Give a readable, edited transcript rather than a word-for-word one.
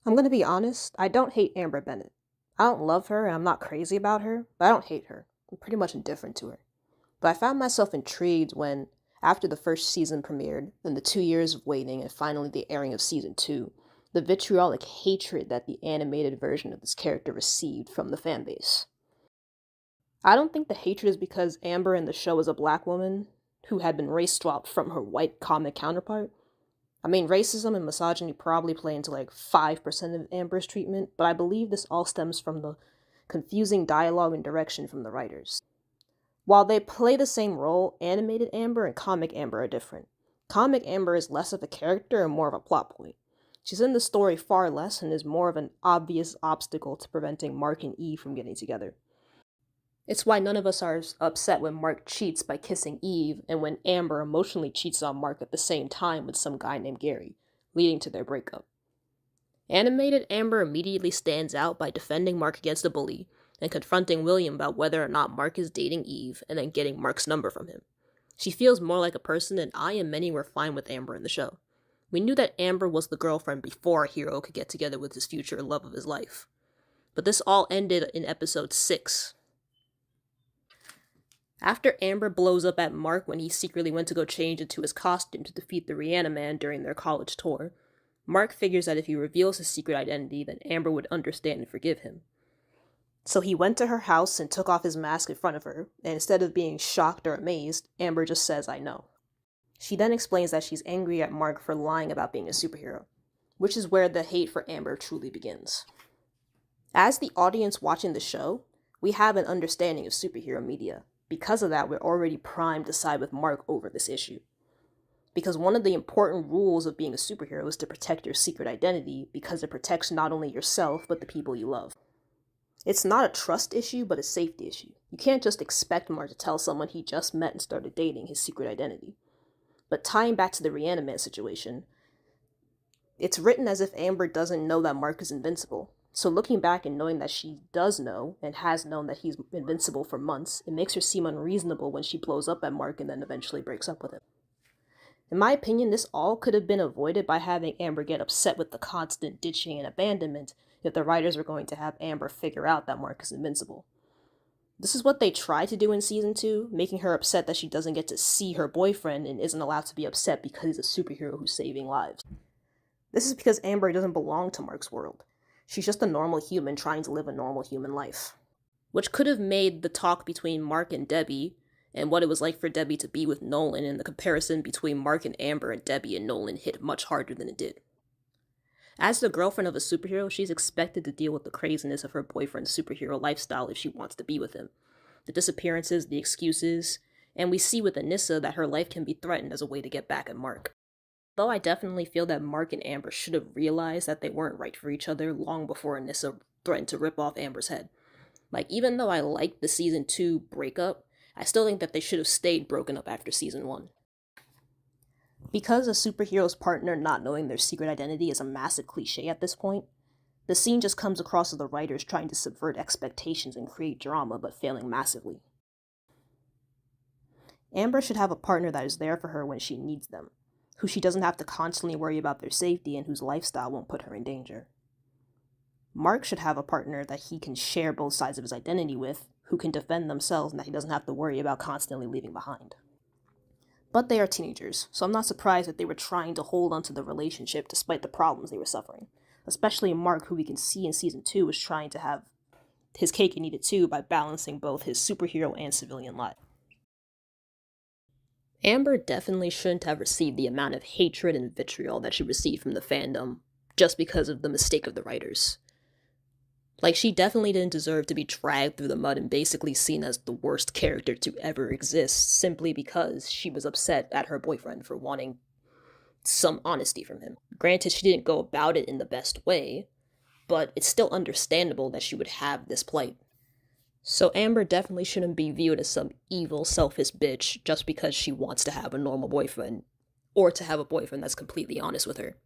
I'm gonna be honest, I don't hate Amber Bennett. I don't love her and I'm not crazy about her, but I don't hate her. I'm pretty much indifferent to her. But I found myself intrigued when, after the first season premiered, then the 2 years of waiting, and finally the airing of season 2, the vitriolic hatred that the animated version of this character received from the fanbase. I don't think the hatred is because Amber in the show is a black woman who had been race swapped from her white comic counterpart. I mean, racism and misogyny probably play into like 5% of Amber's treatment, but I believe this all stems from the confusing dialogue and direction from the writers. While they play the same role, animated Amber and comic Amber are different. Comic Amber is less of a character and more of a plot point. She's in the story far less and is more of an obvious obstacle to preventing Mark and Eve from getting together. It's why none of us are upset when Mark cheats by kissing Eve and when Amber emotionally cheats on Mark at the same time with some guy named Gary, leading to their breakup. Animated Amber immediately stands out by defending Mark against a bully and confronting William about whether or not Mark is dating Eve and then getting Mark's number from him. She feels more like a person, and I and many were fine with Amber in the show. We knew that Amber was the girlfriend before our hero could get together with his future love of his life. But this all ended in episode 6. After Amber blows up at Mark when he secretly went to go change into his costume to defeat the Reaniman during their college tour, Mark figures that if he reveals his secret identity, then Amber would understand and forgive him. So he went to her house and took off his mask in front of her, and instead of being shocked or amazed, Amber just says, "I know." She then explains that she's angry at Mark for lying about being a superhero, which is where the hate for Amber truly begins. As the audience watching the show, we have an understanding of superhero media. Because of that, we're already primed to side with Mark over this issue. Because one of the important rules of being a superhero is to protect your secret identity, because it protects not only yourself, but the people you love. It's not a trust issue, but a safety issue. You can't just expect Mark to tell someone he just met and started dating his secret identity. But tying back to the Reaniman situation, it's written as if Amber doesn't know that Mark is invincible. So looking back and knowing that she does know, and has known that he's invincible for months, it makes her seem unreasonable when she blows up at Mark and then eventually breaks up with him. In my opinion, this all could have been avoided by having Amber get upset with the constant ditching and abandonment if the writers were going to have Amber figure out that Mark is invincible. This is what they tried to do in season 2, making her upset that she doesn't get to see her boyfriend and isn't allowed to be upset because he's a superhero who's saving lives. This is because Amber doesn't belong to Mark's world. She's just a normal human trying to live a normal human life. Which could have made the talk between Mark and Debbie, and what it was like for Debbie to be with Nolan, and the comparison between Mark and Amber and Debbie and Nolan hit much harder than it did. As the girlfriend of a superhero, she's expected to deal with the craziness of her boyfriend's superhero lifestyle if she wants to be with him. The disappearances, the excuses, and we see with Anissa that her life can be threatened as a way to get back at Mark. Though I definitely feel that Mark and Amber should have realized that they weren't right for each other long before Anissa threatened to rip off Amber's head. Like, even though I liked the season 2 breakup, I still think that they should have stayed broken up after season 1. Because a superhero's partner not knowing their secret identity is a massive cliche at this point, the scene just comes across as the writers trying to subvert expectations and create drama, but failing massively. Amber should have a partner that is there for her when she needs them, who she doesn't have to constantly worry about their safety and whose lifestyle won't put her in danger. Mark should have a partner that he can share both sides of his identity with, who can defend themselves and that he doesn't have to worry about constantly leaving behind. But they are teenagers, so I'm not surprised that they were trying to hold onto the relationship despite the problems they were suffering. Especially Mark, who we can see in season 2 was trying to have his cake and eat it too by balancing both his superhero and civilian life. Amber definitely shouldn't have received the amount of hatred and vitriol that she received from the fandom, just because of the mistake of the writers. Like, she definitely didn't deserve to be dragged through the mud and basically seen as the worst character to ever exist, simply because she was upset at her boyfriend for wanting some honesty from him. Granted, she didn't go about it in the best way, but it's still understandable that she would have this plight. So Amber definitely shouldn't be viewed as some evil, selfish bitch just because she wants to have a normal boyfriend, or to have a boyfriend that's completely honest with her.